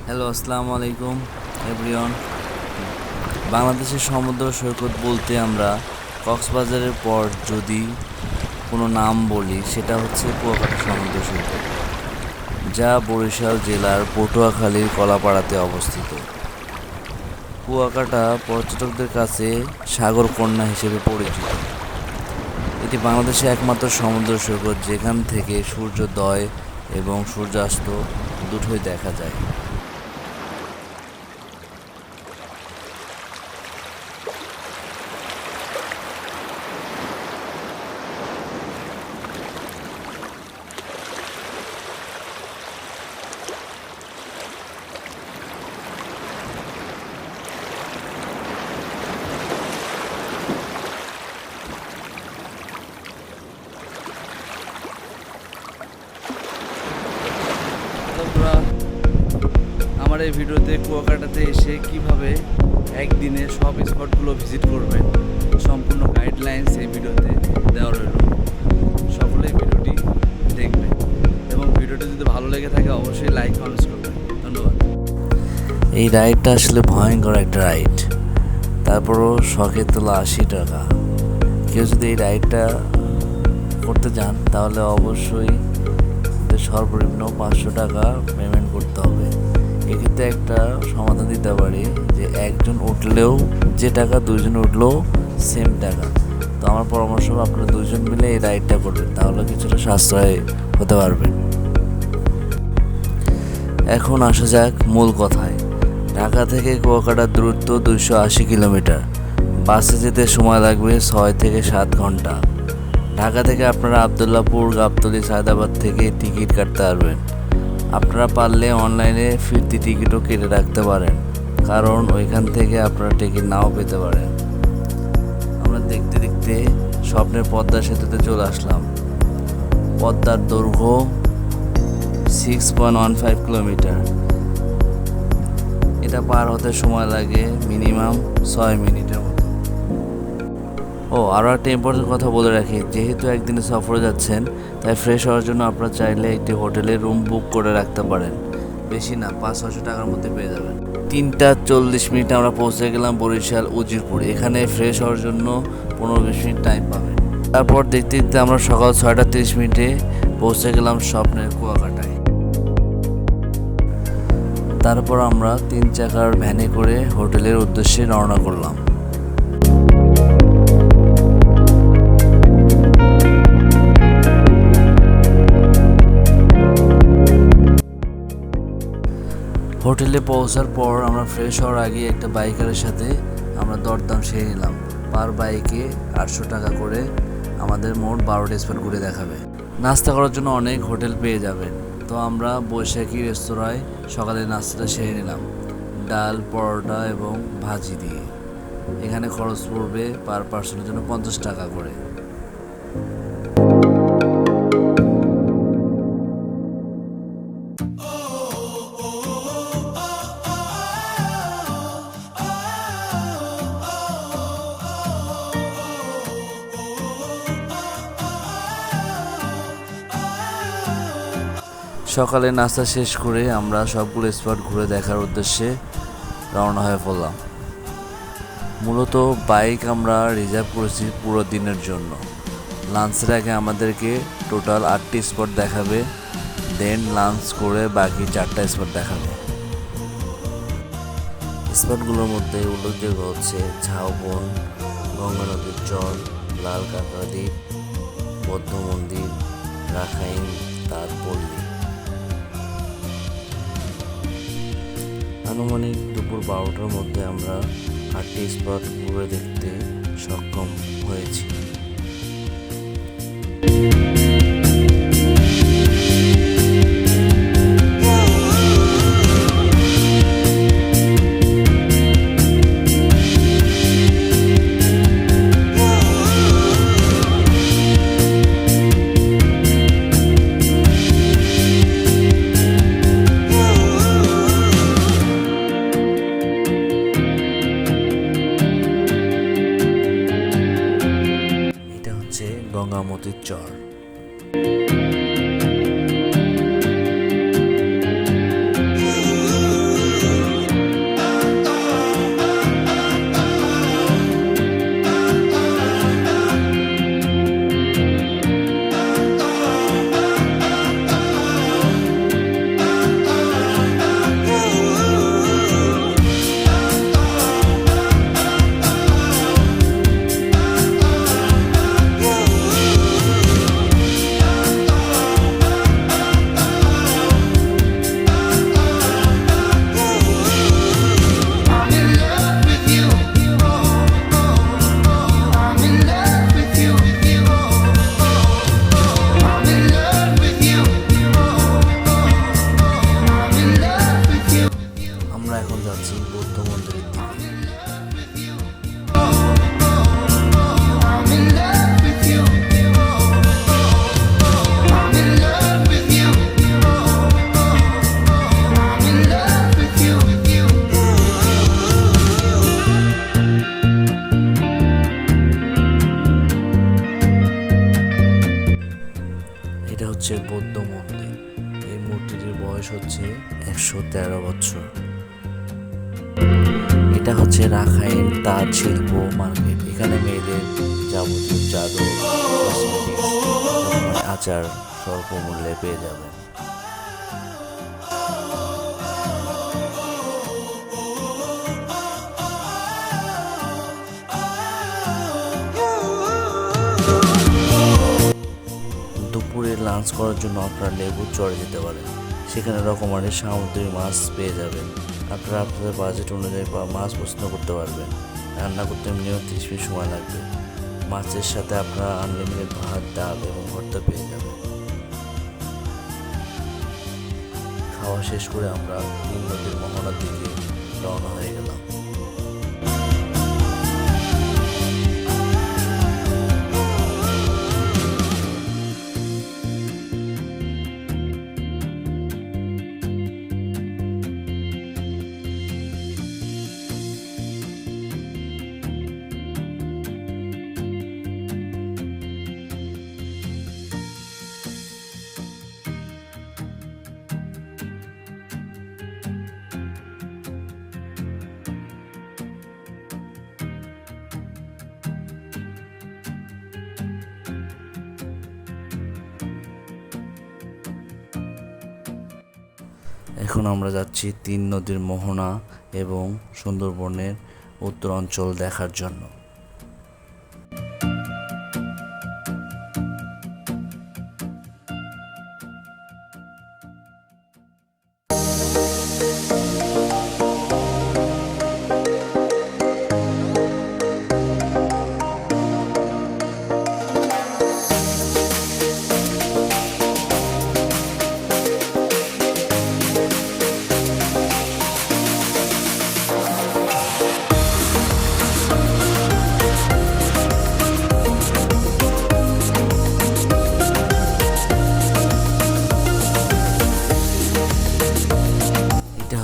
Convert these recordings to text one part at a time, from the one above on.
Hello, আসসালামু আলাইকুম everyone. বাংলাদেশের সমুদ্র সৈকত বলতে আমরা কক্সবাজারের পর যদি কোনো নাম বলি সেটা হচ্ছে কুয়াকাটা সমুদ্র সৈকত, যা বরিশাল জেলার পটুয়াখালীর কলাপাড়াতে অবস্থিত। কুয়াকাটা পর্যটকদের কাছে সাগর কন্যা হিসেবে পরিচিত। এটি বাংলাদেশের একমাত্র সমুদ্র সৈকত যেখান থেকে সূর্যোদয় এবং সূর্যাস্ত দুটোই দেখা যায়। বন্ধুরা, আমার এই ভিডিওতে কুয়াকাটাতে এসে কিভাবে একদিনে সব স্পটগুলো ভিজিট করবেন সম্পূর্ণ গাইডলাইন্স এই ভিডিওতে দেওয়া রইল। সকলেই ভিডিওটি দেখবেন এবং ভিডিওটি যদি ভালো লেগে থাকে অবশ্যই লাইক কমেন্টস করবেন। ধন্যবাদ। এই রাইডটা আসলে ভয়ঙ্কর একটা রাইড, তারপরও শখের তোলা 80 টাকা। কেউ যদি এই রাইডটা করতে চান তাহলে অবশ্যই সর্বনিম্ন 500 টাকা পেমেন্ট করতে হবে। এক্ষেত্রে একটা সমাধান দিতে পারি যে একজন উঠলেও যে টাকা, দুইজন উঠলেও সেম টাকা। তো আমার পরামর্শ হলো আপনারা দুইজন মিলে এই রাইডটা করবেন, তাহলে কিছুটা সাশ্রয় হতে পারবেন। এখন আসা যাক মূল কথায়। ঢাকা থেকে কুয়াকাটার দূরত্ব 280 কিলোমিটার। বাসে যেতে সময় লাগবে 6 থেকে 7 ঘন্টা। ঢাকা থেকে আপনারা আবদুল্লাপুর, গাবতলী, সায়দাবাদ থেকে টিকিট কাটতে পারবেন। আপনারা পারলে অনলাইনে ফিরতি টিকিটও কেটে রাখতে পারেন, কারণ ওইখান থেকে আপনারা টিকিট নাও পেতে পারেন। আমরা দেখতে দেখতে স্বপ্নের পদ্মা সেতুতে চলে আসলাম। পদ্মার দৈর্ঘ্য 6.15 কিলোমিটার। এটা পার হতে সময় লাগে মিনিমাম 6 মিনিটের মতো। আরও একটা ইম্পর্টেন্ট কথা বলে রাখি, যেহেতু একদিনে সফরে যাচ্ছেন তাই ফ্রেশ হওয়ার জন্য আপনারা চাইলে একটি হোটেলে রুম বুক করে রাখতে পারেন। বেশি না, 500-600 টাকার মধ্যে পেয়ে যাবেন। 3টা 40 মিনিটে আমরা পৌঁছে গেলাম বরিশাল উজিরপুর। এখানে ফ্রেশ হওয়ার জন্য 15-20 মিনিট টাইম পাবেন। তারপর দেখতে দেখতে আমরা সকাল 6টা 30 মিনিটে পৌঁছে গেলাম স্বপ্নের কুয়াকাটায়। তারপর আমরা 3 চাকার ভ্যানে করে হোটেলের উদ্দেশ্যে রওনা করলাম। হোটেলে পৌঁছার পর আমরা ফ্রেশ হওয়ার আগে একটা বাইকারের সাথে আমরা দরদাম সেরে নিলাম। পার বাইকে 800 টাকা করে আমাদের মোট 12টা স্পট ঘুরে দেখাবে। নাস্তা করার জন্য অনেক হোটেল পেয়ে যাবেন। তো আমরা বৈশাখী রেস্তোরাঁয় সকালে নাস্তাটা সেরে নিলাম, ডাল, পরোটা এবং ভাজি দিয়ে। এখানে খরচ পড়বে পার পার্সনের জন্য 50 টাকা করে। সকালে নাস্তা শেষ করে আমরা সবগুলো স্পট ঘুরে দেখার উদ্দেশ্যে রওনা হয়ে পড়লাম। মূলত বাইক আমরা রিজার্ভ করেছি পুরো দিনের জন্য। লাঞ্চের আগে আমাদেরকে টোটাল 8টি স্পট দেখাবে, দেন লাঞ্চ করে বাকি 4টা স্পট দেখাবে। স্পটগুলোর মধ্যে উল্লেখযোগ্য হচ্ছে ঝাউবন, গঙ্গা নদীর চর, লাল কাঁকড়া দ্বীপ, বৌদ্ধ মন্দির, রাখাইন, তার পল্লী। আনুমানিক দুপুর 12টার মধ্যে আমরা 8টি স্পট ঘুরে দেখতে সক্ষম হয়েছি। গঙ্গামতির চর। যাচ্ছি বৌদ্ধ মন্দিরের দিকে। এটা হচ্ছে বৌদ্ধ মন্দির। এই মূর্তিটির বয়স হচ্ছে 113 বছর। এটা হচ্ছে রাখাইন তাঁত শিল্প মার্কেট। এখানে মেয়েদের যাবতীয় চাদর, কসমেটিক্স, আচার স্বল্প মূল্যে পেয়ে যাবেন। দুপুরে লাঞ্চ করার জন্য আপনারা লেবুর চড়ে যেতে পারেন। সেখানে রকমারি সামুদ্রিক মাছ পেয়ে যাবেন। আপনারা আপনাদের বাজেট অনুযায়ী মাছ পছন্দ করতে পারবেন। রান্না করতে মিনিমাম 30 মিনিট সময় লাগবে। মাছের সাথে আপনারা আনলিমিটেড ভাত, ডাল এবং ভর্তা পেয়ে যাবেন। খাওয়া শেষ করে আমরা 3 নদীর মোহনার দিকে রওনা হয়ে গেলাম। এখন আমরা যাচ্ছি 3 নদীর মোহনা এবং সুন্দরবনের উত্তরাঞ্চল দেখার জন্য।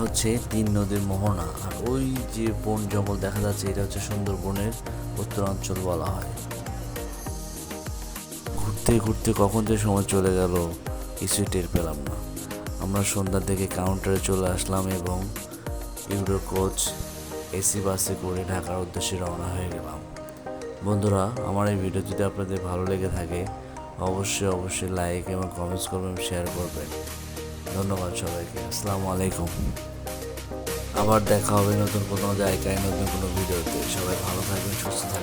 হচ্ছে 3 নদীর মোহনা। আর ওই যে বন জঙ্গল দেখা যাচ্ছে, এটা হচ্ছে সুন্দরবনের উত্তরাঞ্চল বলা হয়। ঘুরতে ঘুরতে কখন যে সময় চলে গেল কিছুই টের পেলাম না। আমরা সন্ধ্যার দিকে কাউন্টারে চলে আসলাম এবং ইউরো কোচ এসি বাসে করে ঢাকার উদ্দেশ্যে রওনা হয়ে গেলাম। বন্ধুরা, আমার এই ভিডিও যদি আপনাদের ভালো লেগে থাকে অবশ্যই লাইক এবং কমেন্টস করবেন, শেয়ার করবেন। ধন্যবাদ সবাইকে। আসসালামু আলাইকুম। আবার দেখা হবে নতুন কোনো জায়গায়, নতুন কোনো ভিডিওতে। সবাই ভালো থাকবেন, সুস্থ থাকবেন।